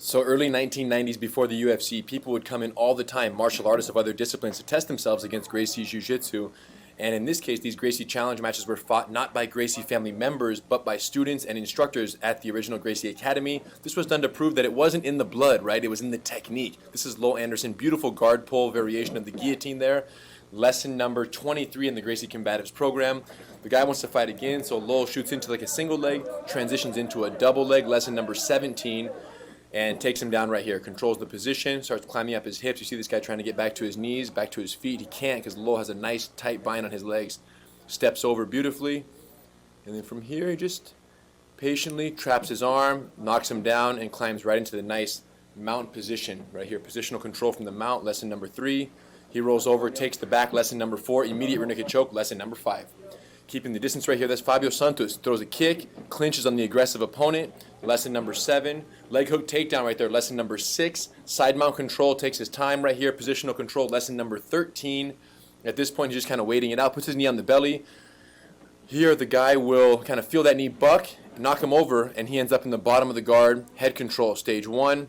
So early 1990s, before the UFC, people would come in all the time, martial artists of other disciplines, to test themselves against Gracie's Jiu-Jitsu. And in this case, these Gracie challenge matches were fought not by Gracie family members, but by students and instructors at the original Gracie Academy. This was done to prove that it wasn't in the blood, right? It was in the technique. This is Lowell Anderson, beautiful guard pull variation of the guillotine there. Lesson number 23 in the Gracie Combatives program. The guy wants to fight again, so Lowell shoots into like a single leg, transitions into a double leg, lesson number 17. And takes him down right here, controls the position, starts climbing up his hips. You see this guy trying to get back to his knees, back to his feet. He can't because Lowell has a nice tight bind on his legs. Steps over beautifully. And then from here, he just patiently traps his arm, knocks him down, and climbs right into the nice mount position right here. Positional control from the mount, lesson number 3. He rolls over, takes the back, lesson number 4. Immediate rear naked choke, lesson number 5. Keeping the distance right here, that's Fabio Santos. Throws a kick, clinches on the aggressive opponent, lesson number 7. Leg hook takedown right there, lesson number 6. Side mount control, takes his time right here. Positional control, lesson number 13. At this point, he's just kind of waiting it out, puts his knee on the belly. Here, the guy will kind of feel that knee buck, knock him over, and he ends up in the bottom of the guard. Head control, stage 1.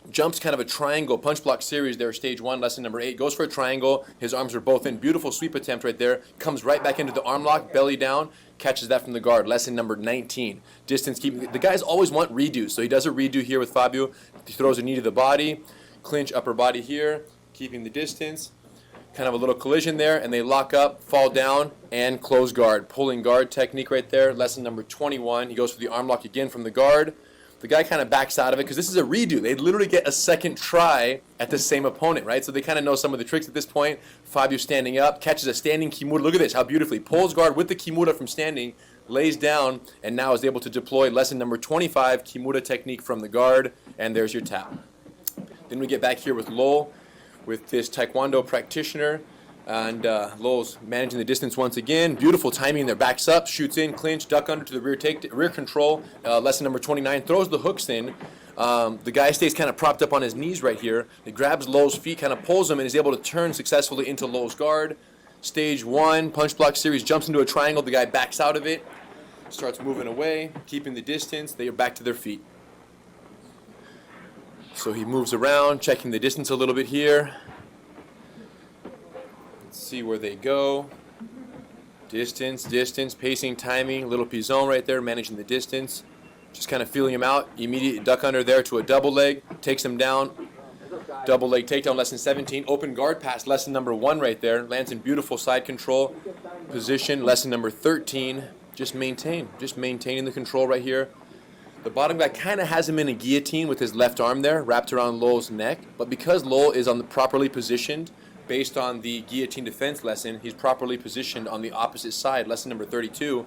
Jumps kind of a triangle, punch block series there, stage 1, lesson number 8. Goes for a triangle, his arms are both in. Beautiful sweep attempt right there. Comes right back into the arm lock, belly down, catches that from the guard, lesson number 19. Distance keeping, the guys always want redos, so he does a redo here with Fabio. He throws a knee to the body, clinch upper body here, keeping the distance. Kind of a little collision there, and they lock up, fall down, and close guard. Pulling guard technique right there, lesson number 21. He goes for the arm lock again from the guard. The guy kind of backs out of it because this is a redo. They literally get a second try at the same opponent, right? So they kind of know some of the tricks at this point. Fabio standing up, catches a standing kimura. Look at this, how beautifully. Pulls guard with the kimura from standing, lays down, and now is able to deploy lesson number 25, kimura technique from the guard, and there's your tap. Then we get back here with Lowell, with this Taekwondo practitioner. And Lowell's managing the distance once again. Beautiful timing there. Backs up, shoots in, clinch, duck under to the rear control. Lesson number 29. Throws the hooks in. The guy stays kind of propped up on his knees right here. He grabs Lowell's feet, kind of pulls him, and is able to turn successfully into Lowell's guard. Stage 1, punch block series, jumps into a triangle. The guy backs out of it, starts moving away, keeping the distance. They are back to their feet. So he moves around, checking the distance a little bit here. See where they go. Distance, pacing, timing, little P-zone right there, managing the distance. Just kind of feeling him out. Immediate duck under there to a double leg, takes him down. Double leg takedown, lesson 17. Open guard pass, lesson number 1 right there. Lands in beautiful side control position, lesson number 13. Just maintaining the control right here. The bottom guy kind of has him in a guillotine with his left arm there, wrapped around Lowell's neck. But because Lowell is on the properly positioned, based on the guillotine defense lesson, he's properly positioned on the opposite side. Lesson number 32,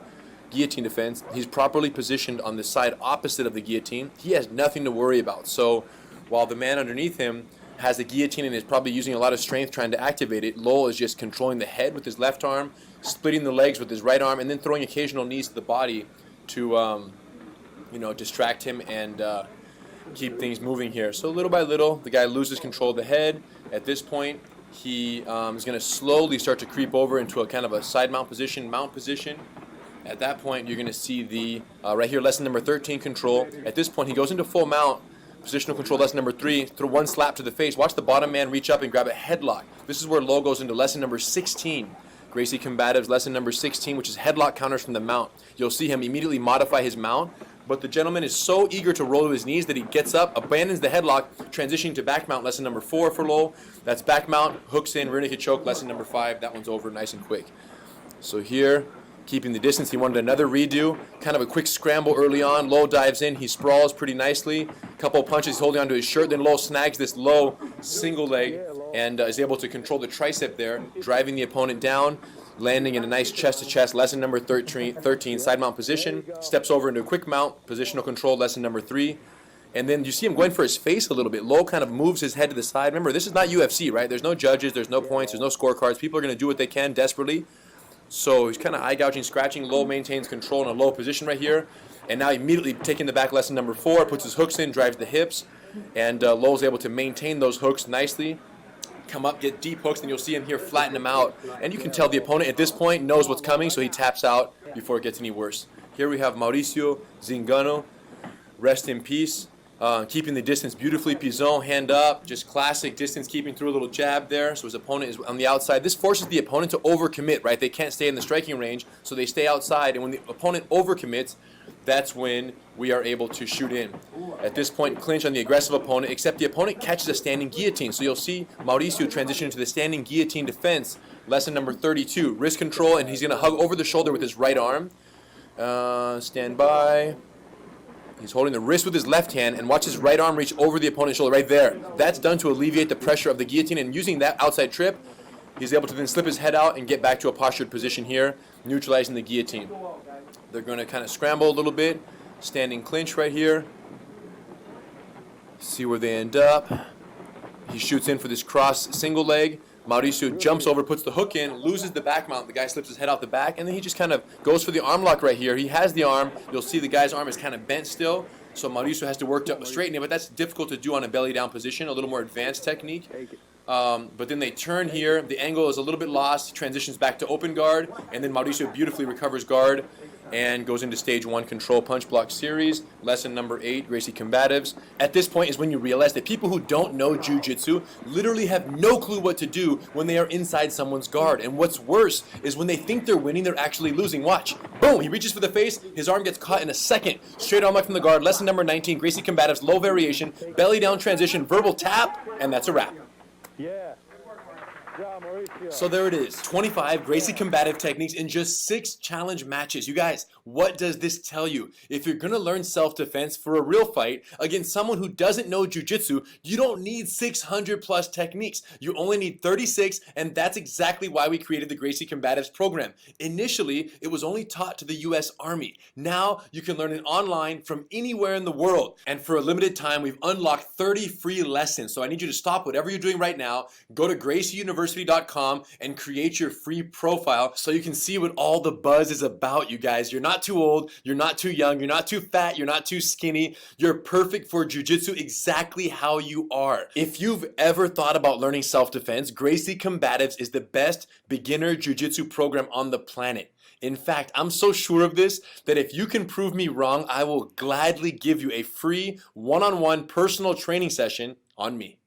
guillotine defense. He's properly positioned on the side opposite of the guillotine. He has nothing to worry about. So while the man underneath him has the guillotine and is probably using a lot of strength trying to activate it, Lowell is just controlling the head with his left arm, splitting the legs with his right arm, and then throwing occasional knees to the body to distract him and keep things moving here. So little by little, the guy loses control of the head. At this point, he is going to slowly start to creep over into a kind of a side mount position. At that point, you're going to see the, right here, lesson number 13, control. At this point, he goes into full mount, positional control, lesson number 3, throw one slap to the face. Watch the bottom man reach up and grab a headlock. This is where Lowell goes into lesson number 16. Gracie Combatives, lesson number 16, which is headlock counters from the mount. You'll see him immediately modify his mount, but the gentleman is so eager to roll to his knees that he gets up, abandons the headlock, transitioning to back mount, lesson number 4 for Lowell. That's back mount, hooks in, rear naked choke, lesson number 5. That one's over nice and quick. So here, keeping the distance, he wanted another redo, kind of a quick scramble early on. Lowell dives in, he sprawls pretty nicely. Couple of punches, he's holding onto his shirt, then Lowell snags this low single leg and is able to control the tricep there, driving the opponent down, landing in a nice chest-to-chest, lesson number 13, side mount position, steps over into a quick mount, positional control, lesson number 3, and then you see him going for his face a little bit. Lowell kind of moves his head to the side. Remember, this is not UFC, right? There's no judges, there's no points, there's no scorecards. People are going to do what they can desperately. So he's kind of eye-gouging, scratching. Lowell maintains control in a low position right here, and now immediately taking the back, lesson number 4, puts his hooks in, drives the hips, and Lowell's able to maintain those hooks nicely. Come up, get deep hooks, and you'll see him here flatten him out. And you can tell the opponent at this point knows what's coming, so he taps out before it gets any worse. Here we have Mauricio Zingano, rest in peace. Keeping the distance beautifully, Pizon, hand up, just classic distance keeping through a little jab there. So his opponent is on the outside. This forces the opponent to overcommit, right? They can't stay in the striking range, so they stay outside. And when the opponent overcommits, that's when we are able to shoot in. At this point, clinch on the aggressive opponent, except the opponent catches a standing guillotine. So you'll see Mauricio transition into the standing guillotine defense. Lesson number 32, wrist control, and he's going to hug over the shoulder with his right arm. Stand by. He's holding the wrist with his left hand, and watch his right arm reach over the opponent's shoulder right there. That's done to alleviate the pressure of the guillotine, and using that outside trip, he's able to then slip his head out and get back to a postured position here, neutralizing the guillotine. They're going to kind of scramble a little bit, standing clinch right here. See where they end up. He shoots in for this cross single leg. Mauricio jumps over, puts the hook in, loses the back mount. The guy slips his head out the back, and then he just kind of goes for the arm lock right here. He has the arm. You'll see the guy's arm is kind of bent still, so Mauricio has to work to straighten it, but that's difficult to do on a belly down position, a little more advanced technique. But then they turn here. The angle is a little bit lost, transitions back to open guard, and then Mauricio beautifully recovers guard and goes into stage 1 control punch block series. Lesson number 8, Gracie Combatives. At this point is when you realize that people who don't know Jiu-Jitsu literally have no clue what to do when they are inside someone's guard. And what's worse is when they think they're winning, they're actually losing. Watch. Boom, he reaches for the face, his arm gets caught in a second. Straight arm lock from the guard. Lesson number 19, Gracie Combatives, low variation, belly down transition, verbal tap, and that's a wrap. Yeah. So there it is, 25 Gracie combative techniques in just 6 challenge matches. You guys, what does this tell you? If you're going to learn self-defense for a real fight against someone who doesn't know Jiu-Jitsu, you don't need 600 plus techniques. You only need 36, and that's exactly why we created the Gracie Combatives program. Initially, it was only taught to the US Army. Now, you can learn it online from anywhere in the world. And for a limited time, we've unlocked 30 free lessons. So I need you to stop whatever you're doing right now, go to GracieUniversity.com and create your free profile so you can see what all the buzz is about, you guys. You're not too old, you're not too young, you're not too fat, you're not too skinny. You're perfect for Jiu-Jitsu exactly how you are. If you've ever thought about learning self-defense, Gracie Combatives is the best beginner Jiu-Jitsu program on the planet. In fact, I'm so sure of this that if you can prove me wrong, I will gladly give you a free one-on-one personal training session on me.